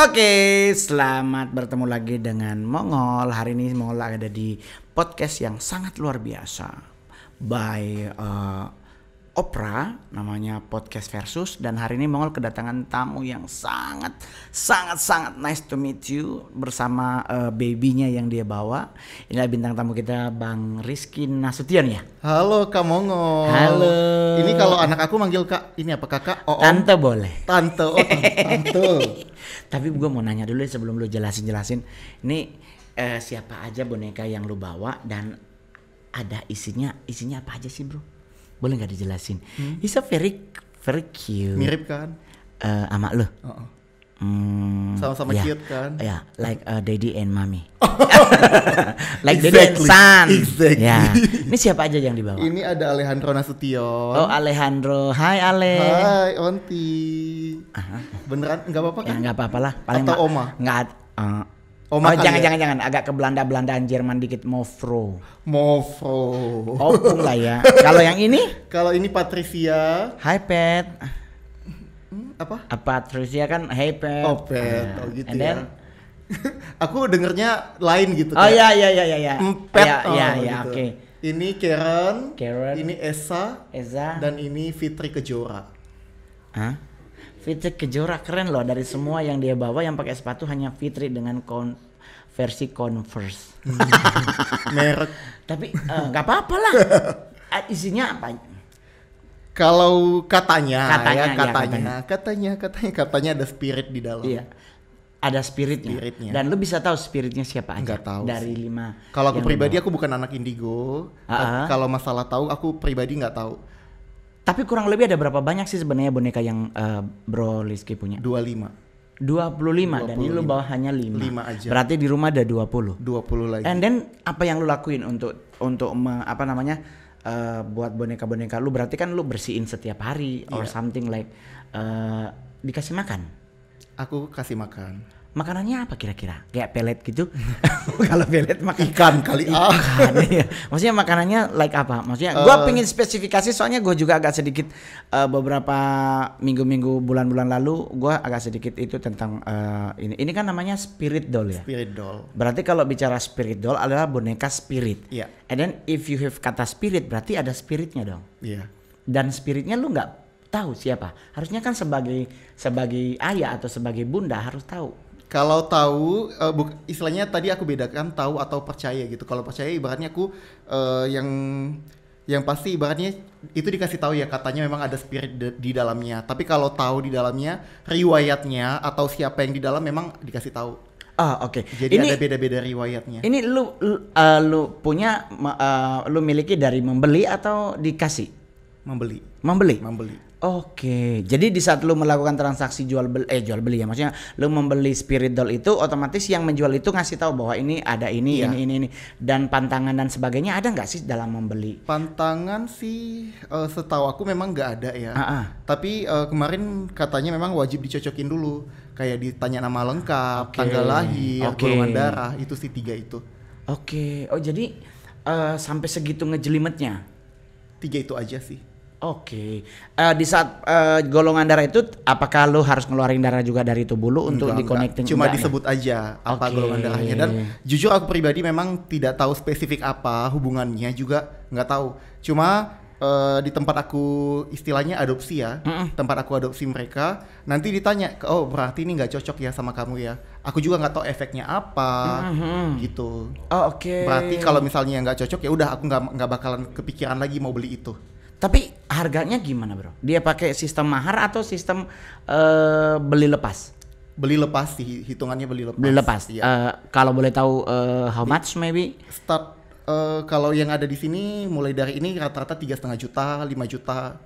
Oke, selamat bertemu lagi dengan Mongol. Hari ini Mongol ada di podcast yang sangat luar biasa by Opera, namanya Podcast Versus. Dan hari ini Mongol kedatangan tamu yang sangat nice to meet you bersama babynya yang dia bawa. Inilah bintang tamu kita, Bang Rizky Nasution ya. Halo Kak Mongol. Halo. Ini kalau anak aku manggil Kak, ini apa kakak? Oh, Tante boleh. Tante, tante. Tapi gue mau nanya dulu sebelum lu jelasin. Ini siapa aja boneka yang lu bawa dan ada isinya apa aja sih bro? Boleh nggak dijelasin? It's a very cute. Mirip kan? Ama lu? Sama-sama yeah. cute kan? Ya, yeah, like daddy and mommy. Like daddy and son. Exactly. Ya. Ini siapa aja yang dibawa? Ini ada Alejandro Nasution. Oh, Alejandro. Hai Ale. Hai Onti. Beneran nggak apa-apa kan? Ya nggak apa-apa lah. Paling atau Oma? Nggak. Oma jangan agak ke Belandaan Jerman dikit. Mofro. Opung lah ya. Kalau yang ini? Kalau ini Patricia. Hai Pet. Apa? Patricia kan Hey Pet. Oh Pet. Oh gitu and ya. then, aku dengernya lain gitu. Oh iya. Pet. Iya, Gitu. oke. Ini Karen. Ini Esa. Dan ini Fitri Kejora. Hah? Fitri Kejora keren loh, dari semua yang dia bawa yang pakai sepatu hanya Fitri dengan versi Converse. Merek. Tapi nggak apa-apa lah. Isinya apa? Kalau katanya ada spirit di dalam. Iya. Ada spiritnya. Dan lu bisa tahu spiritnya siapa aja? Nggak tahu dari sih. 5. Kalau aku pribadi aku bukan anak indigo. Kalau masalah tahu aku pribadi nggak tahu. Tapi kurang lebih ada berapa banyak sih sebenarnya boneka yang Bro Rizky punya? 25. Dan ini lu bawa hanya 5. 5 aja. Berarti di rumah ada 20. 20 lagi. And then apa yang lu lakuin untuk buat boneka-boneka lu? Berarti kan lu bersihin setiap hari or something like dikasih makan. Aku kasih makan. Makanannya apa kira-kira? Kayak pelet gitu? Kalau pelet makan ikan kali. Ikan, iya. Maksudnya makanannya like apa? Maksudnya gue pengen spesifikasi soalnya gue juga agak sedikit beberapa minggu-minggu bulan-bulan lalu gue agak sedikit itu tentang ini. Ini kan namanya spirit doll ya? Spirit doll. Berarti kalau bicara spirit doll adalah boneka spirit. Iya. Yeah. And then if you have kata spirit berarti ada spiritnya dong. Iya. Yeah. Dan spiritnya lu nggak tahu siapa? Harusnya kan sebagai ayah atau sebagai bunda harus tahu. Kalau tahu, istilahnya tadi aku bedakan tahu atau percaya gitu. Kalau percaya ibaratnya aku yang pasti ibaratnya itu dikasih tahu ya, katanya memang ada spirit di dalamnya. Tapi kalau tahu di dalamnya riwayatnya atau siapa yang di dalam memang dikasih tau. Oke. Jadi ini, ada beda-beda riwayatnya. Ini lu punya lu miliki dari membeli atau dikasih? Membeli. Oke, jadi di saat lu melakukan transaksi jual beli ya, maksudnya lu membeli spirit doll itu otomatis yang menjual itu ngasih tahu bahwa ini ada ini dan pantangan dan sebagainya ada nggak sih dalam membeli? Pantangan sih setahu aku memang nggak ada ya. Tapi kemarin katanya memang wajib dicocokin dulu, kayak ditanya nama lengkap, tanggal lahir, golongan darah, itu sih 3 itu. Oke. Oh jadi sampai segitu ngejelimetnya? 3 itu aja sih. Oke. Di saat golongan darah itu apakah lu harus ngeluarin darah juga dari tubuh lu untuk di-connecting? Cuma disebut aja apa golongan darahnya, dan jujur aku pribadi memang tidak tahu spesifik apa hubungannya, juga nggak tahu. Cuma di tempat aku istilahnya adopsi ya, tempat aku adopsi mereka, nanti ditanya, oh berarti ini nggak cocok ya sama kamu ya. Aku juga nggak tahu efeknya apa, gitu. Oke. Berarti kalau misalnya nggak cocok ya udah, aku nggak bakalan kepikiran lagi mau beli itu. Tapi harganya gimana bro? Dia pakai sistem mahar atau sistem beli lepas? Beli lepas sih, hitungannya beli lepas. Beli lepas. Iya. Kalau boleh tahu how much maybe? Start kalau yang ada di sini mulai dari ini rata-rata 3,5 juta, 5 juta.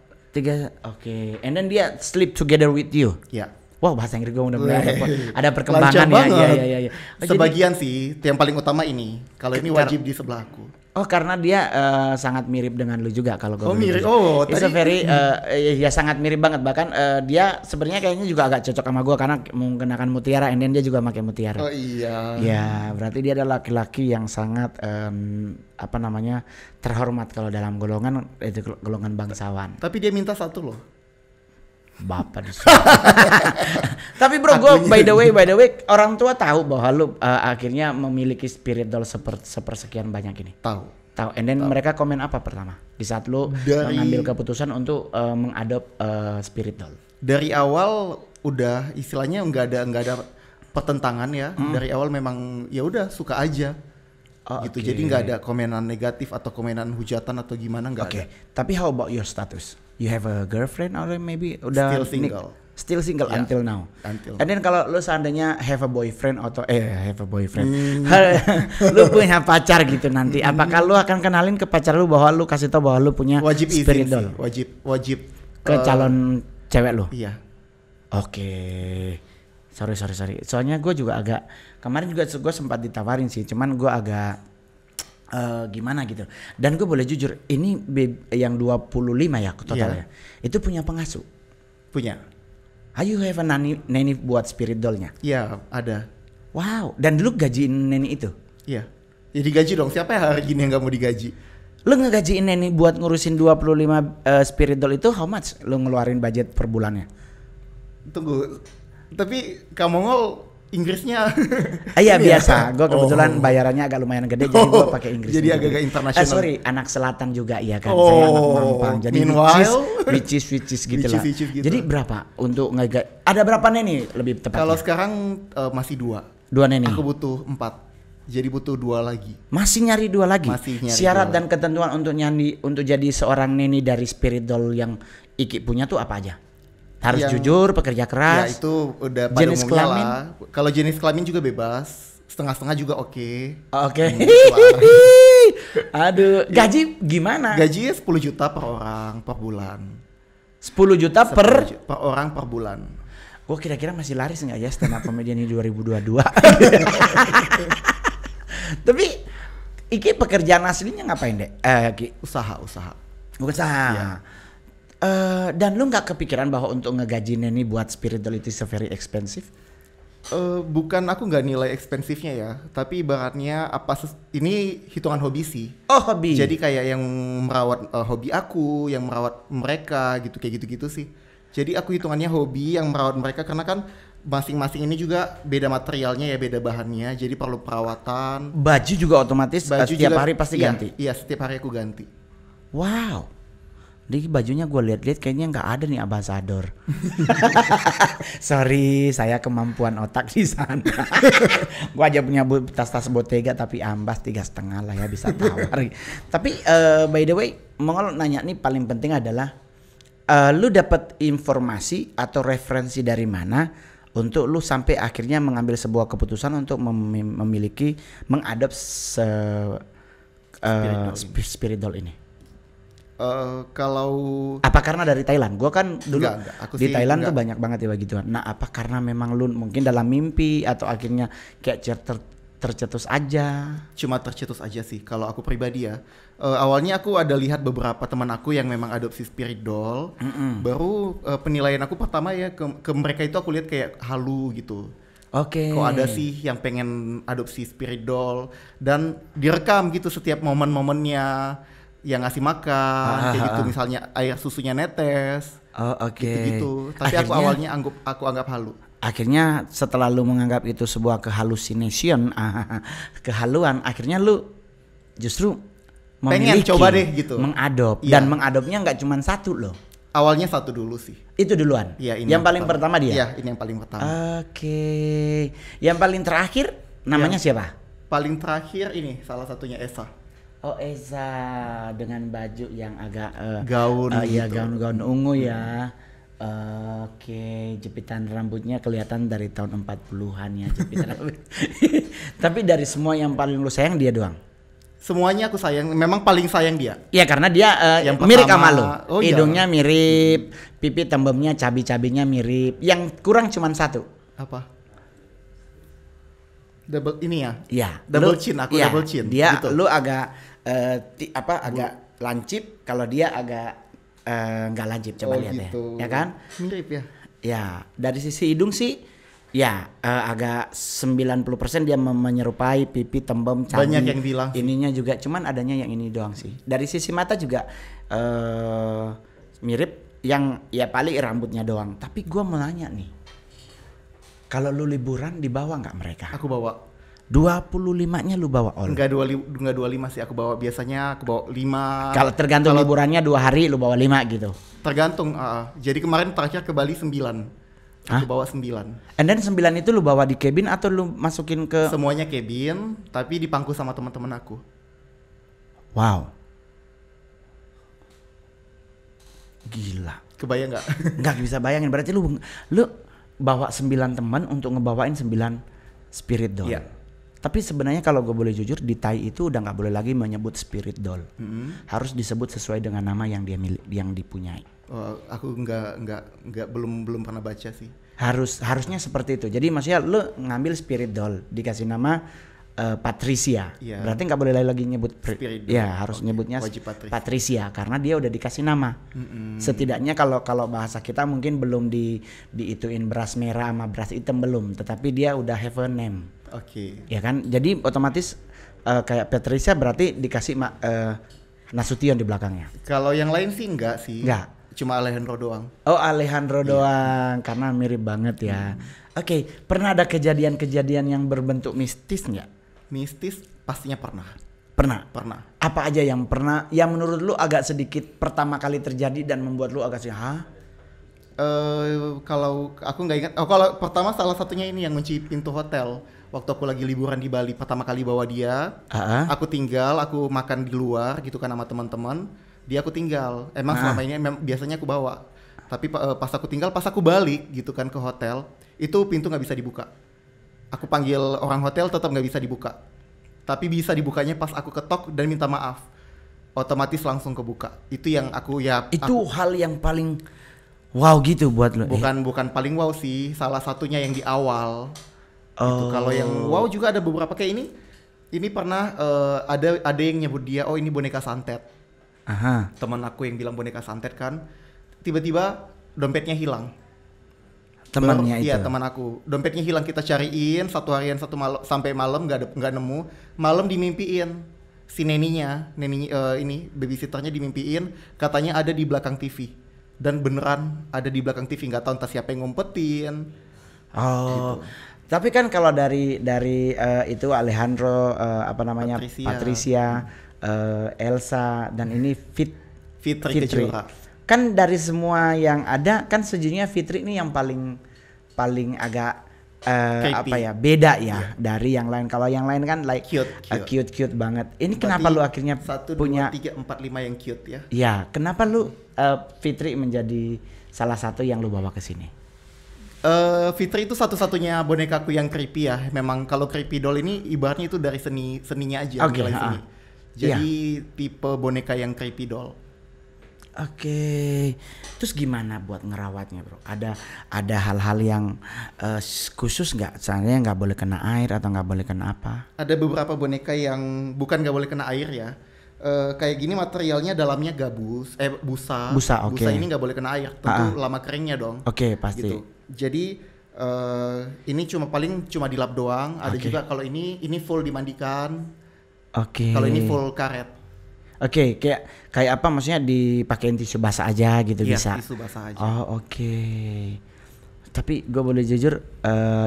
Oke. And then dia sleep together with you? Ya. Wow, bahasa Inggris gue mudah-mudahan ada perkembangan ya. Iya. Sebagian sih, yang paling utama ini. Kalau ini wajib di sebelahku. Oh, karena dia sangat mirip dengan lu juga kalau gue. Oh mirip. Oh tadi. Ya sangat mirip banget, bahkan dia sebenarnya kayaknya juga agak cocok sama gue karena menggunakan mutiara, and then dia juga pakai mutiara. Oh iya. Ya berarti dia adalah laki-laki yang sangat terhormat kalau dalam golongan itu golongan bangsawan. Tapi dia minta 1 loh. Bapak disuruh. Tapi bro, gue by the way, orang tua tahu bahwa lu akhirnya memiliki spirit doll sepersekian banyak ini. Tahu. And then mereka komen apa pertama di saat lu mengambil keputusan untuk mengadop spirit doll? Dari awal udah istilahnya nggak ada pertentangan ya. Dari awal memang ya udah suka aja. Gitu. Jadi nggak ada komenan negatif atau komenan hujatan atau gimana, nggak ada. Tapi how about your status? You have a girlfriend or maybe udah Still single yeah. Until now. And then kalau lu seandainya have a boyfriend atau lu punya pacar gitu nanti, apakah lu akan kenalin ke pacar lu bahwa lu kasih tau bahwa lu punya spirit doll? Wajib ke calon cewek lu? Iya. Oke. Sorry. Soalnya gue juga agak kemarin juga gue sempat ditawarin sih, cuman gue agak gimana gitu. Dan gue boleh jujur, ini yang 25 ya totalnya. Yeah. Itu punya pengasuh? Punya. You have a nanny buat spirit doll-nya? Iya, ada. Wow, dan dulu gajiin nanny itu? Iya. Ya digaji dong, siapa yang hari gini yang gak mau digaji? Lu ngegajiin nanny buat ngurusin 25 spirit doll itu how much lu ngeluarin budget per bulannya? Tunggu, tapi Kamongol Inggrisnya iya biasa, gue kebetulan bayarannya agak lumayan gede jadi gue pakai Inggris. Jadi agak internasional. Sorry, anak selatan juga iya kan, saya anak Mampang. Jadi which is gitu lah. Jadi berapa untuk ada berapa neni lebih tepatnya? Kalau sekarang masih 2 neni. Aku butuh 4. Jadi butuh 2 lagi. Masih nyari 2 lagi? Masih nyari. Syarat dan ketentuan untuk jadi seorang neni dari spirit doll yang Iki punya tuh apa aja? Harus jujur, pekerja keras. Ya itu udah pada jenis umumnya kelamin lah. Kalau jenis kelamin juga bebas, setengah-setengah juga oke. Oke. Aduh, gaji gimana? Gaji 10 juta per orang per bulan. 10 juta per orang per bulan. Gue kira-kira masih laris nggak ya stand up comedian ini 2022? Tapi Iki pekerjaan aslinya ngapain deh? Ki? Usaha. Ya. Dan lu nggak kepikiran bahwa untuk ngegaji neni buat spirit doll itu very expensive? Bukan, aku nggak nilai ekspensifnya ya, tapi ibaratnya ini hitungan hobi sih. Oh, hobi. Jadi kayak yang merawat hobi aku, yang merawat mereka gitu, kayak gitu-gitu sih. Jadi aku hitungannya hobi yang merawat mereka karena kan masing-masing ini juga beda materialnya ya, beda bahannya, jadi perlu perawatan. Baju juga otomatis setiap hari pasti ganti? Iya, setiap hari aku ganti. Wow. Jadi bajunya gue lihat-lihat kayaknya nggak ada nih ambasador. Sorry, saya kemampuan otak di sana. Gue aja punya tas-tas Bottega tapi ambas 3,5 lah ya bisa tawar. Tapi by the way, Mongol nanya nih paling penting adalah lu dapat informasi atau referensi dari mana untuk lu sampai akhirnya mengambil sebuah keputusan untuk mengadop spirit doll ini. Kalau apa karena dari Thailand? Gue kan dulu aku di Thailand tuh banyak banget ya begituan. Nah, apa karena memang lu mungkin dalam mimpi atau akhirnya kayak tercetus aja? Cuma tercetus aja sih. Kalau aku pribadi ya, awalnya aku ada lihat beberapa teman aku yang memang adopsi spirit doll. Baru penilaian aku pertama ya ke mereka itu aku lihat kayak halu gitu. Oke. Kok ada sih yang pengen adopsi spirit doll dan direkam gitu setiap momen-momennya. Yang ngasih makan, kayak gitu, misalnya air susunya netes, gitu-gitu. Tapi akhirnya, aku awalnya aku anggap halu. Akhirnya setelah lu menganggap itu sebuah kehalusination, kehaluan, akhirnya lu justru pengen coba deh gitu, mengadop. Dan mengadopnya nggak cuma satu loh. Awalnya satu dulu sih. Itu duluan? Iya, ini yang paling pertama dia? Iya, ini yang paling pertama. Oke. Yang paling terakhir namanya siapa? Paling terakhir ini salah satunya Esa. Oh, Esa dengan baju yang agak gaun iya, gitu. gaun ungu ya. Oke, jepitan rambutnya kelihatan dari tahun 40-an ya jepitan rambut. Tapi dari semua yang paling lu sayang dia doang? Semuanya aku sayang, memang paling sayang dia. Iya, karena dia mirip sama lu. Hidungnya mirip, pipi tembemnya, cabi-cabinya mirip. Yang kurang cuman satu. Apa? Double ini ya? Iya. Double chin, aku double chin. Dia, gitu. Lu agak agak lancip, kalau dia agak nggak lancip. Coba lihat gitu. Ya kan? Mirip ya? Ya, dari sisi hidung sih ya agak 90% dia menyerupai pipi, tembem, cabi. Banyak yang bilang ininya juga, cuman adanya yang ini doang sih. Dari sisi mata juga mirip, yang ya paling rambutnya doang. Tapi gua mau nanya nih, kalau lu liburan dibawa nggak mereka? Aku bawa. 25-nya lu bawa all? Enggak 25 sih aku bawa. Biasanya aku bawa 5. Kalau tergantung liburannya 2 hari lu bawa 5 gitu? Tergantung. Jadi kemarin terakhir ke Bali 9. Aku bawa 9. And then 9 itu lu bawa di cabin atau lu masukin ke? Semuanya cabin, tapi dipangku sama teman-teman aku. Wow. Gila. Kebayang nggak? Nggak bisa bayangin. Berarti lu bawa 9 teman untuk ngebawain 9 spirit doll. Iya. Tapi sebenarnya kalau gue boleh jujur, di Thai itu udah nggak boleh lagi menyebut spirit doll. Harus disebut sesuai dengan nama yang yang dipunyai. Aku belum pernah baca sih. Harusnya seperti itu. Jadi maksudnya lu ngambil spirit doll dikasih nama Patricia. Yeah. Berarti nggak boleh lagi nyebut spirit doll. Ya harus nyebutnya Patricia karena dia udah dikasih nama. Setidaknya kalau bahasa kita mungkin belum diituin beras merah sama beras hitam belum, tetapi dia udah have a name. Oke. Ya kan? Jadi otomatis kayak Patricia berarti dikasih Nasution di belakangnya. Kalau yang lain sih enggak sih. Enggak. Cuma Alejandro doang. Oh, Alejandro doang karena mirip banget ya. Oke, pernah ada kejadian-kejadian yang berbentuk mistis nggak? Mistis pastinya pernah. Pernah. Apa aja yang pernah yang menurut lu agak sedikit pertama kali terjadi dan membuat lu agak sih, kalau aku nggak ingat. Kalau pertama salah satunya ini yang kunci pintu hotel. Waktu aku lagi liburan di Bali pertama kali bawa dia, aku makan di luar gitu kan sama teman-teman. Dia aku tinggal. Emang selama ini biasanya aku bawa. Tapi pas aku balik gitu kan ke hotel, itu pintu nggak bisa dibuka. Aku panggil orang hotel tetap nggak bisa dibuka. Tapi bisa dibukanya pas aku ketok dan minta maaf. Otomatis langsung kebuka. Itu yang hal yang paling wow gitu buat lo. Bukan paling wow sih, salah satunya yang di awal. Gitu. Kalau yang wow juga ada beberapa kayak ini. Ini pernah ada yang nyebut dia, oh ini boneka santet. Teman aku yang bilang boneka santet kan, tiba-tiba dompetnya hilang. Temannya itu? Iya, teman aku. Dompetnya hilang, kita cariin satu harian satu malam sampai malam nggak nemu. Malam dimimpiin si neninya, ini babysitternya dimimpiin, katanya ada di belakang TV. Dan beneran ada di belakang TV, nggak tahu entah siapa yang ngumpetin. Gitu. Tapi kan kalau dari itu Alejandro Patricia, Elsa dan ini Fitri Kejora. Kan dari semua yang ada kan sejujurnya Fitri ini yang paling agak beda ya dari yang lain. Kalau yang lain kan cute banget. Ini berarti kenapa lu akhirnya 1, punya 2, 3, 4, 5 yang cute ya? Ya, kenapa lu Fitri menjadi salah satu yang lu bawa ke sini? Fitri itu satu-satunya bonekaku yang creepy ya. Memang kalau creepy doll ini ibaratnya itu dari seninya aja. Seni. Jadi tipe boneka yang creepy doll. Oke. Terus gimana buat ngerawatnya, bro? Ada hal-hal yang khusus nggak? Misalnya nggak boleh kena air atau nggak boleh kena apa? Ada beberapa boneka yang bukan nggak boleh kena air ya. Kayak gini materialnya dalamnya busa. Busa ini nggak boleh kena air. Tentu lama keringnya dong. Oke, pasti. Gitu. Jadi ini cuma dilap doang. Ada juga kalau ini full dimandikan. Kalau ini full karet. Kayak apa maksudnya dipakein tisu basah aja gitu? Iya, bisa. Tisu basah aja. Oke. Tapi gue boleh jujur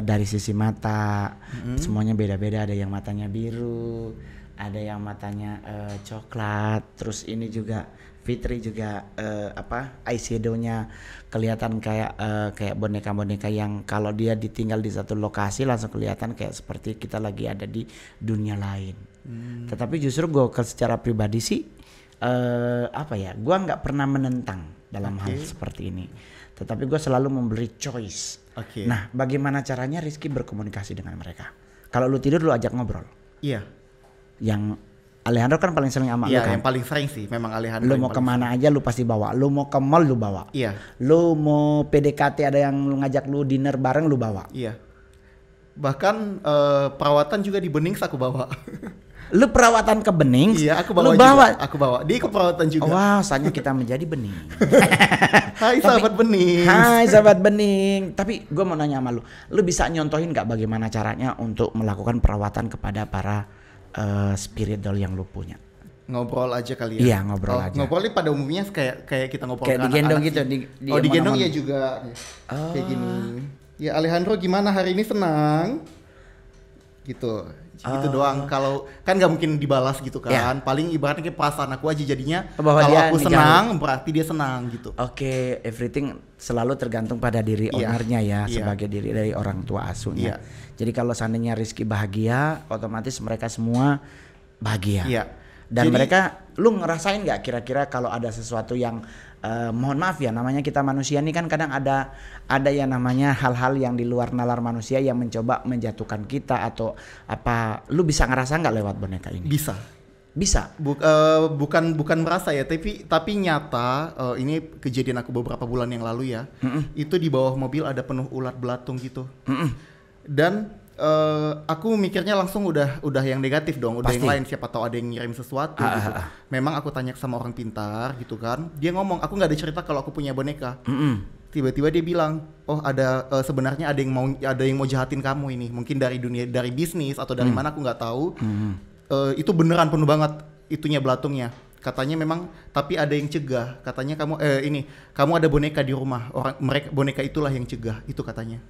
dari sisi mata semuanya beda-beda. Ada yang matanya biru, ada yang matanya coklat. Terus ini juga Fitri juga eyeshadow-nya kelihatan kayak boneka-boneka yang kalau dia ditinggal di satu lokasi langsung kelihatan kayak seperti kita lagi ada di dunia lain. Tetapi justru gue secara pribadi sih gue nggak pernah menentang dalam hal seperti ini. Tetapi gue selalu memberi choice. Nah, bagaimana caranya Rizky berkomunikasi dengan mereka? Kalau lu tidur lu ajak ngobrol. Iya. Yang Alejandro kan paling sering sama lu kan? Iya, yang paling sering sih memang Alejandro. Lu mau kemana aja lu pasti bawa. Lu mau ke mall lu bawa. Iya. Lu mau PDKT ada yang lu ngajak lu dinner bareng lu bawa. Iya. Bahkan perawatan juga di Benings aku bawa. Lu perawatan ke Bening? Iya, aku bawa lu juga. Bawa. Aku bawa. Dia ikut perawatan juga. Wah, saatnya kita menjadi Bening. Hai sahabat Bening. Hai sahabat Bening. Tapi gue mau nanya sama lu. Lu bisa nyontohin gak bagaimana caranya untuk melakukan perawatan kepada para spirit doll yang lu punya? Ngobrol aja kali ya. Iya, ngobrol aja. Ngobrolnya pada umumnya kayak kita ngobrol Kayak ke digendong anak-anak gitu, sih. Digendong ya juga. Kayak gini. Ya Alejandro gimana hari ini, senang? Gitu. Gitu doang. Kalau kan nggak mungkin dibalas gitu kan. Paling ibaratnya kayak perasaan aku aja jadinya. Bahwa Kalau dia aku senang berarti dia senang gitu. Oke, everything selalu tergantung pada diri ownernya ya, sebagai diri dari orang tua asuhnya. Jadi kalau seandainya Rizky bahagia, otomatis mereka semua bahagia. Dan jadi, mereka, lu ngerasain nggak kira-kira kalau ada sesuatu yang mohon maaf ya, namanya kita manusia nih kan kadang ada yang namanya hal-hal yang di luar nalar manusia yang mencoba menjatuhkan kita atau apa, lu bisa ngerasa nggak lewat boneka ini? Bisa. Bukan merasa ya, tapi nyata, ini kejadian aku beberapa bulan yang lalu ya. Itu di bawah mobil ada penuh ulat belatung gitu. Dan aku mikirnya langsung udah yang negatif dong, udah yang lain, siapa tahu ada yang ngirim sesuatu gitu. Memang aku tanya sama orang pintar gitu kan, dia ngomong aku nggak ada cerita kalau aku punya boneka. Tiba-tiba dia bilang, oh ada sebenarnya ada yang mau jahatin kamu ini, mungkin dari bisnis atau dari mana aku nggak tahu. Itu beneran penuh banget itunya belatungnya. Katanya memang, tapi ada yang cegah. Katanya kamu ada boneka di rumah. Boneka itulah yang cegah, itu katanya.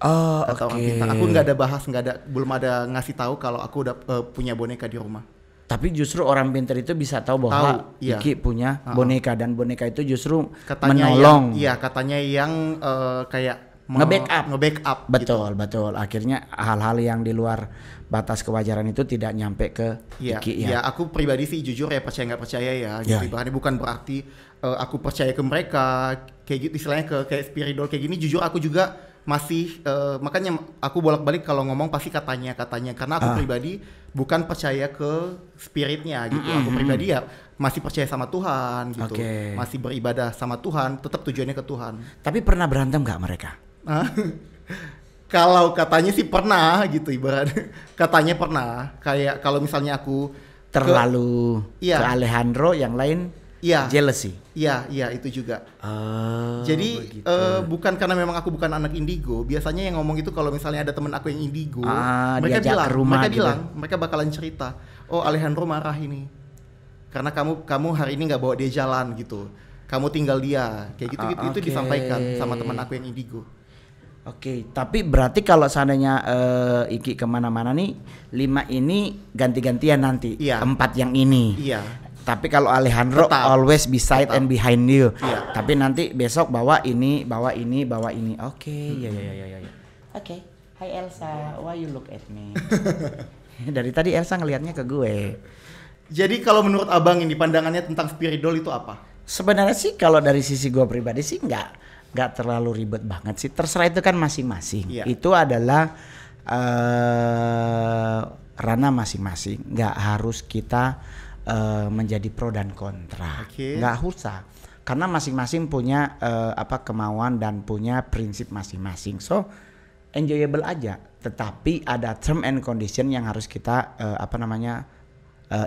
Kata orang pintar. Aku nggak ada bahas, belum ada ngasih tahu kalau aku udah punya boneka di rumah. Tapi justru orang pintar itu bisa tahu bahwa Iki punya boneka, dan boneka itu justru katanya menolong. Katanya yang kayak nge-backup. Betul. Akhirnya hal-hal yang di luar batas kewajaran itu tidak nyampe ke Iki ya. Aku pribadi sih jujur ya, percaya nggak percaya ya. Gitu. Bukan berarti aku percaya ke mereka kayak gitu, istilahnya kayak spiritual kayak gini. Jujur aku juga masih makanya aku bolak-balik kalau ngomong pasti katanya karena aku pribadi bukan percaya ke spiritnya gitu. Aku pribadi ya masih percaya sama Tuhan gitu. Masih beribadah sama Tuhan, tetap tujuannya ke Tuhan. Tapi pernah berantem nggak mereka? Kalau katanya sih pernah gitu, ibarat katanya pernah. Kayak kalau misalnya aku terlalu ke Alejandro, yang lain jealousy. Iya itu juga. Jadi bukan karena memang aku bukan anak indigo. Biasanya yang ngomong itu kalau misalnya ada teman aku yang indigo, mereka bakalan cerita, oh Alejandro marah ini karena kamu hari ini nggak bawa dia jalan gitu. Kamu tinggal dia kayak gitu. Itu disampaikan sama teman aku yang indigo. Tapi berarti kalau seandainya Iki kemana-mana nih, 5 ini ganti-gantian nanti, 4 yang ini. Tapi kalau Alejandro always beside and behind you. Tapi nanti besok bawa ini. Oke. Hi Elsa, why you look at me? Dari tadi Elsa ngelihatnya ke gue. Jadi kalau menurut abang ini pandangannya tentang spiritual itu apa? Sebenarnya sih kalau dari sisi gue pribadi sih nggak terlalu ribet banget sih. Terserah, itu kan masing-masing. Itu adalah ranah masing-masing. Nggak harus kita menjadi pro dan kontra, nggak usah, karena masing-masing punya kemauan dan punya prinsip masing-masing. So enjoyable aja, tetapi ada term and condition yang harus kita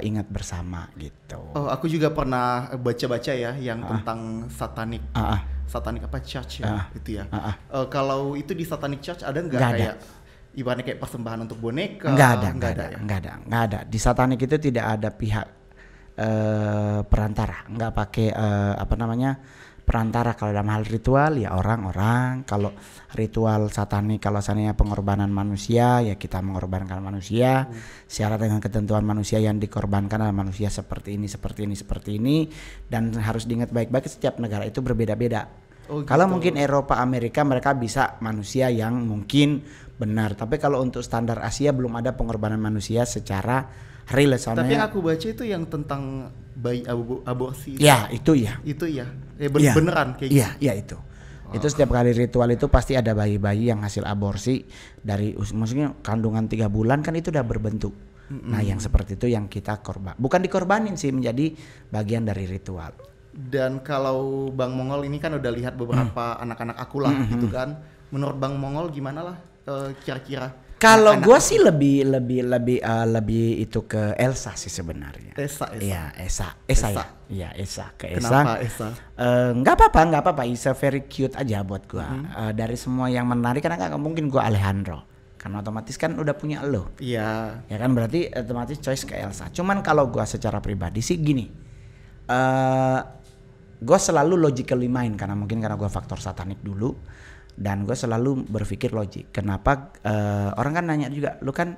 ingat bersama gitu. Aku juga pernah baca-baca ya yang tentang satanic church ya, itu ya. Kalau itu di satanic church ada nggak kayak ibaratnya kayak persembahan untuk boneka? Nggak ada. Di satanik itu tidak ada pihak perantara, nggak pakai perantara. Kalau dalam hal ritual ya orang-orang. Kalau ritual satanik, kalau seandainya pengorbanan manusia ya kita mengorbankan manusia secara dengan ketentuan manusia yang dikorbankan adalah manusia seperti ini, dan harus diingat baik-baik setiap negara itu berbeda-beda. Kalau mungkin Eropa, Amerika, mereka bisa manusia yang mungkin benar, tapi kalau untuk standar Asia belum ada pengorbanan manusia secara real. Tapi yang aku baca itu yang tentang bayi aborsi. Itu ya. Beneran kayak gitu. Iya itu. Itu setiap kali ritual itu pasti ada bayi-bayi yang hasil aborsi dari maksudnya kandungan 3 bulan kan itu udah berbentuk. Nah yang seperti itu yang kita bukan dikorbanin sih, menjadi bagian dari ritual. Dan kalau Bang Mongol ini kan udah lihat beberapa anak-anak aku lah gitu kan. Menurut Bang Mongol gimana lah kira-kira? Kalau gue sih lebih itu ke Elsa sih sebenarnya. Esa. Iya, Esa ya. Iya, Esa ke Esa. Kenapa Esa? Nggak apa-apa. It's a very cute aja buat gue. Dari semua yang menarik, karena nggak mungkin gue Alejandro. karena otomatis kan udah punya lo. Iya. Ya kan berarti otomatis choice ke Elsa. Cuman kalau gue secara pribadi sih gini, gue selalu logically mind karena gue faktor satanik dulu dan gue selalu berpikir logik. Kenapa orang kan nanya juga, lu kan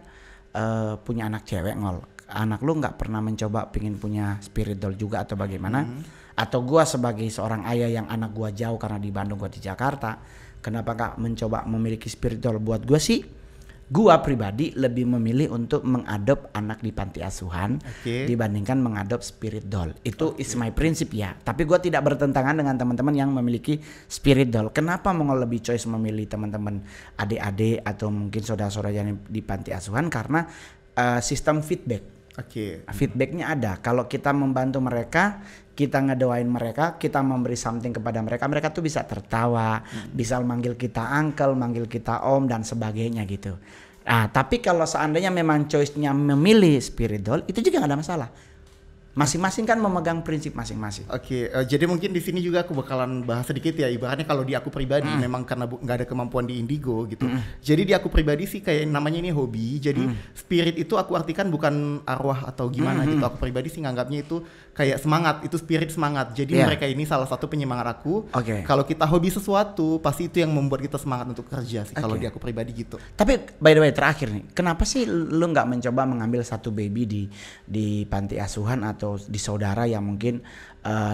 punya anak cewek Ngol, anak lu nggak pernah mencoba pingin punya spirit doll juga atau bagaimana? Atau gue sebagai seorang ayah yang anak gue jauh karena di Bandung gue di Jakarta, kenapa nggak mencoba memiliki spirit doll? Buat gue sih, gue pribadi lebih memilih untuk mengadop anak di panti asuhan dibandingkan mengadop spirit doll. Itu is my prinsip ya. Tapi gue tidak bertentangan dengan teman-teman yang memiliki spirit doll. Kenapa mau lebih choice memilih teman-teman adik-adik atau mungkin saudara-saudara yang di panti asuhan? Karena sistem feedback. Feedbacknya ada. Kalau kita membantu mereka, kita ngedoain mereka, kita memberi something kepada mereka, mereka tuh bisa tertawa, bisa manggil kita uncle, manggil kita om dan sebagainya gitu. Nah, tapi kalau seandainya memang choice-nya memilih spirit doll, itu juga gak ada masalah. Masing-masing kan memegang prinsip masing-masing. Jadi mungkin di sini juga aku bakalan bahas sedikit ya, ibaratnya kalau di aku pribadi memang karena nggak ada kemampuan di Indigo gitu. Jadi di aku pribadi sih kayak namanya ini hobi. Jadi spirit itu aku artikan bukan arwah atau gimana gitu. Aku pribadi sih nganggapnya itu kayak semangat, itu spirit semangat. Jadi mereka ini salah satu penyemangat aku. Kalau kita hobi sesuatu, pasti itu yang membuat kita semangat untuk kerja sih. Kalau di aku pribadi gitu. Tapi by the way terakhir nih, kenapa sih lu nggak mencoba mengambil satu baby di panti asuhan atau di saudara yang mungkin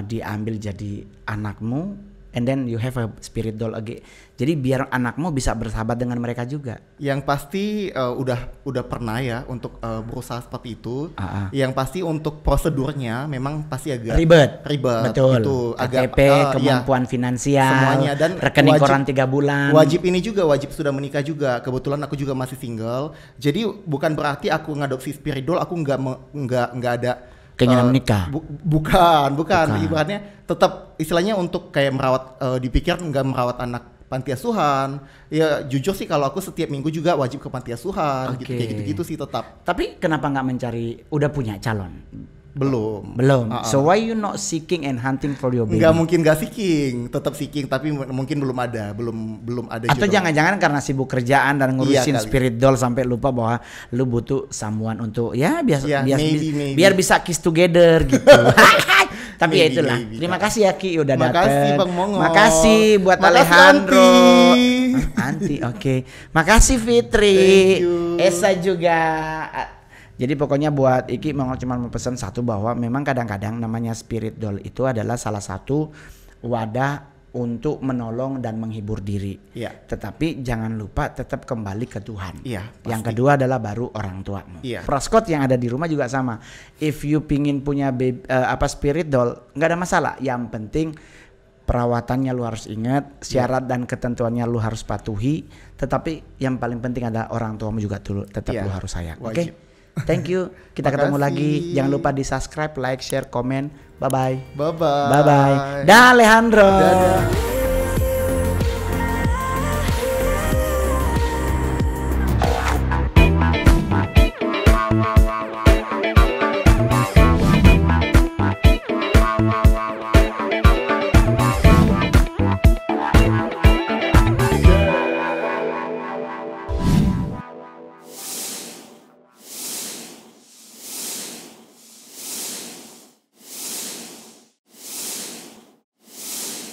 diambil jadi anakmu, and then you have a spirit doll again. Jadi biar anakmu bisa bersahabat dengan mereka juga. Yang pasti udah pernah ya untuk berusaha seperti itu. Yang pasti untuk prosedurnya memang pasti agak ribet. Betul. Itu KTP, kemampuan finansial, semuanya, dan rekening koran 3 bulan. Wajib ini juga, wajib sudah menikah juga. Kebetulan aku juga masih single. Jadi bukan berarti aku ngadopsi spirit doll aku nggak ada keinginan menikah. Bukan. Ibaratnya tetap istilahnya untuk kayak merawat, dipikir nggak merawat anak panti asuhan. Ya jujur sih kalau aku setiap minggu juga wajib ke panti asuhan gitu, kayak gitu-gitu sih tetap. Tapi kenapa nggak mencari, udah punya calon? Belum. So why you not seeking and hunting for your baby? Nggak mungkin nggak seeking, tetap seeking, tapi mungkin belum ada atau jodoh. Jangan-jangan karena sibuk kerjaan dan ngurusin spirit doll sampai lupa bahwa lu butuh someone untuk biar bisa kiss together gitu. Tapi ya itulah. Terima kasih ya Ki udah datang. Makasih Bang Mongol. Makasih buat Alejandro. Anti. Makasih Fitri. Esa juga. Jadi pokoknya buat Iki mau cuma pesan satu, bahwa memang kadang-kadang namanya spirit doll itu adalah salah satu wadah untuk menolong dan menghibur diri. Tetapi jangan lupa tetap kembali ke Tuhan. Yang kedua adalah baru orang tuamu. Proskot yang ada di rumah juga sama. If you pingin punya spirit doll, nggak ada masalah. Yang penting perawatannya lu harus ingat, syarat dan ketentuannya lu harus patuhi. Tetapi yang paling penting adalah orang tuamu juga tetap lu harus sayang. Oke? Thank you. Kita ketemu lagi. Jangan lupa di subscribe, like, share, komen. Bye bye. Bye bye. Dah Alejandro. Dadah.